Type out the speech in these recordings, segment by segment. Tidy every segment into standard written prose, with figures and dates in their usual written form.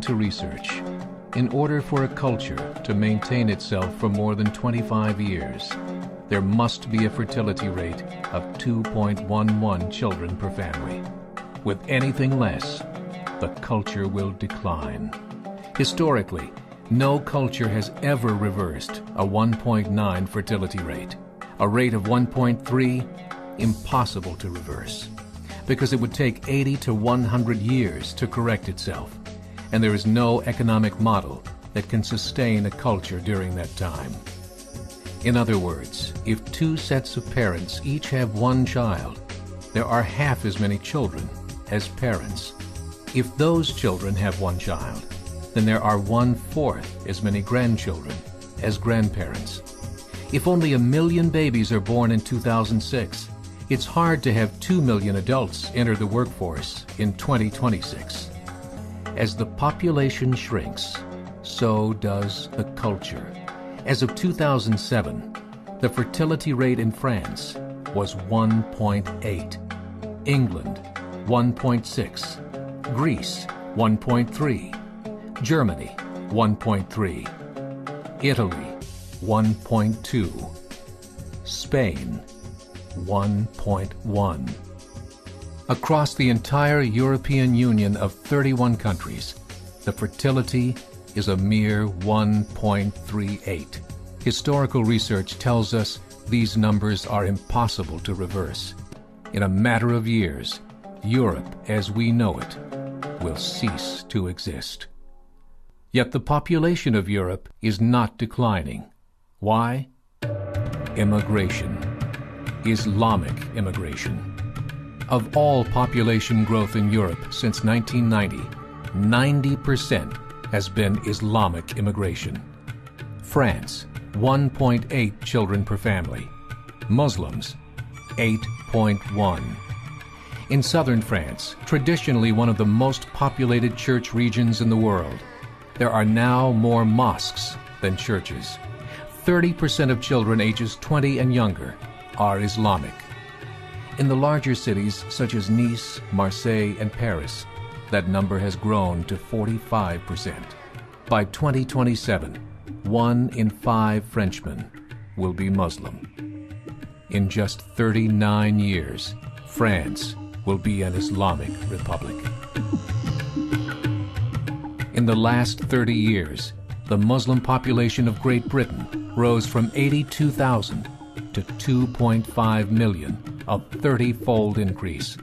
to research. In order for a culture to maintain itself for more than 25 years, there must be a fertility rate of 2.11 children per family. With anything less, the culture will decline. Historically, no culture has ever reversed a 1.9 fertility rate. A rate of 1.3, impossible to reverse, because it would take 80 to 100 years to correct itself, and there is no economic model that can sustain a culture during that time. In other words, if two sets of parents each have one child, there are half as many children as parents. If those children have one child, then there are 1/4 as many grandchildren as grandparents. If only 1 million babies are born in 2006, it's hard to have 2 million adults enter the workforce in 2026. As the population shrinks, so does the culture. As of 2007, the fertility rate in France was 1.8, England 1.6, Greece 1.3, Germany 1.3, Italy 1.2, Spain 1.1. Across the entire European Union of 31 countries, the fertility is a mere 1.38. Historical research tells us these numbers are impossible to reverse. In a matter of years, Europe as we know it will cease to exist. Yet the population of Europe is not declining. Why? Immigration. Islamic immigration. Of all population growth in Europe since 1990, 90% has been Islamic immigration. France, 1.8 children per family. Muslims, 8.1. In southern France, traditionally one of the most populated church regions in the world, there are now more mosques than churches. 30% of children ages 20 and younger are Islamic. In the larger cities such as Nice, Marseille, and Paris, that number has grown to 45%. By 2027, 1 in 5 Frenchmen will be Muslim. In just 39 years, France will be an Islamic republic. In the last 30 years, the Muslim population of Great Britain rose from 82,000 to 2.5 million, a 30-fold increase.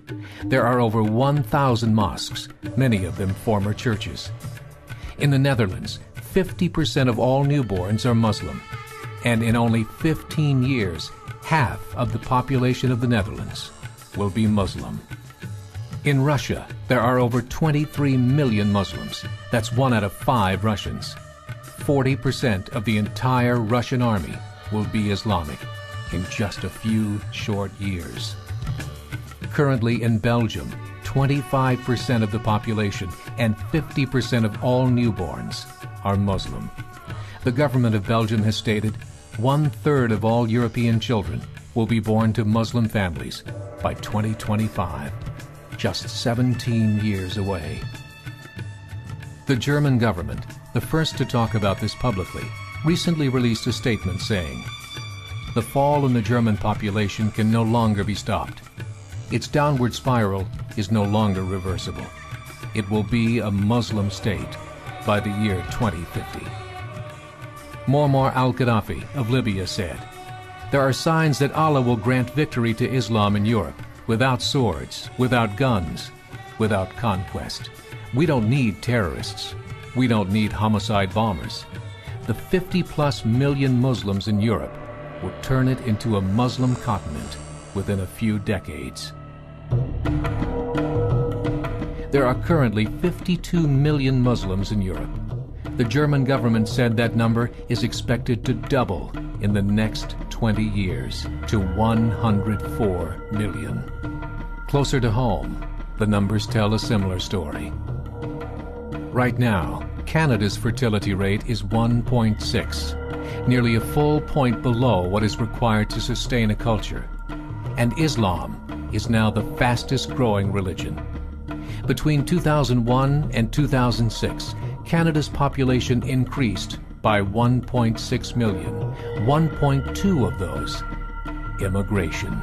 There are over 1,000 mosques, many of them former churches. In the Netherlands, 50% of all newborns are Muslim, and in only 15 years, half of the population of the Netherlands will be Muslim. In Russia, there are over 23 million Muslims. That's 1 out of 5 Russians. 40% of the entire Russian army will be Islamic in just a few short years. Currently in Belgium, 25% of the population and 50% of all newborns are Muslim. The government of Belgium has stated 1/3 of all European children will be born to Muslim families by 2025, just 17 years away. The German government, the first to talk about this publicly, recently released a statement saying, "The fall in the German population can no longer be stopped. Its downward spiral is no longer reversible. It will be a Muslim state by the year 2050. Muammar al-Gaddafi of Libya said, "There are signs that Allah will grant victory to Islam in Europe without swords, without guns, without conquest. We don't need terrorists. We don't need homicide bombers. The 50+ million Muslims in Europe will turn it into a Muslim continent within a few decades." There are currently 52 million Muslims in Europe. The German government said that number is expected to double in the next 20 years to 104 million. Closer to home, the numbers tell a similar story. Right now, Canada's fertility rate is 1.6, nearly a full point below what is required to sustain a culture. And Islam is now the fastest growing religion. Between 2001 and 2006, Canada's population increased by 1.6 million, 1.2 of those immigration.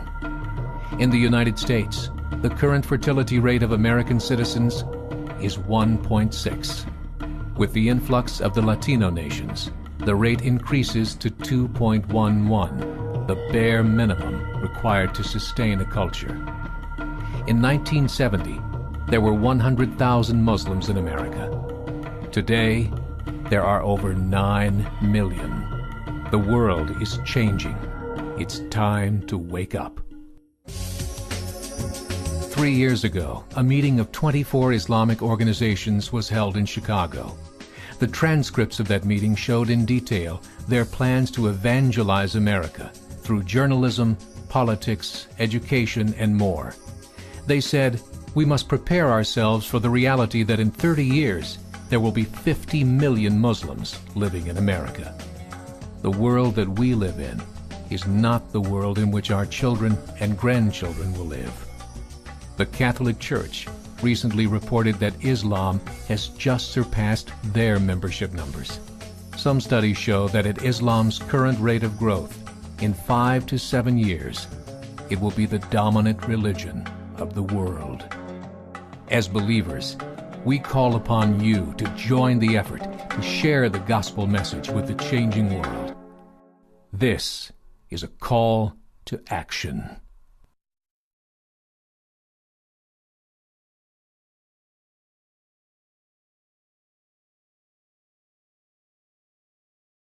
In the United States, the current fertility rate of American citizens is 1.6. With the influx of the Latino nations, the rate increases to 2.11, the bare minimum required to sustain a culture. In 1970, there were 100,000 Muslims in America. Today, there are over 9 million. The world is changing. It's time to wake up. 3 years ago, a meeting of 24 Islamic organizations was held in Chicago. The transcripts of that meeting showed in detail their plans to evangelize America through journalism, politics, education, and more. They said, we must prepare ourselves for the reality that in 30 years, there will be 50 million Muslims living in America. The world that we live in is not the world in which our children and grandchildren will live. The Catholic Church recently reported that Islam has just surpassed their membership numbers. Some studies show that at Islam's current rate of growth, in 5 to 7 years, it will be the dominant religion of the world. As believers, we call upon you to join the effort to share the gospel message with the changing world. This is a call to action.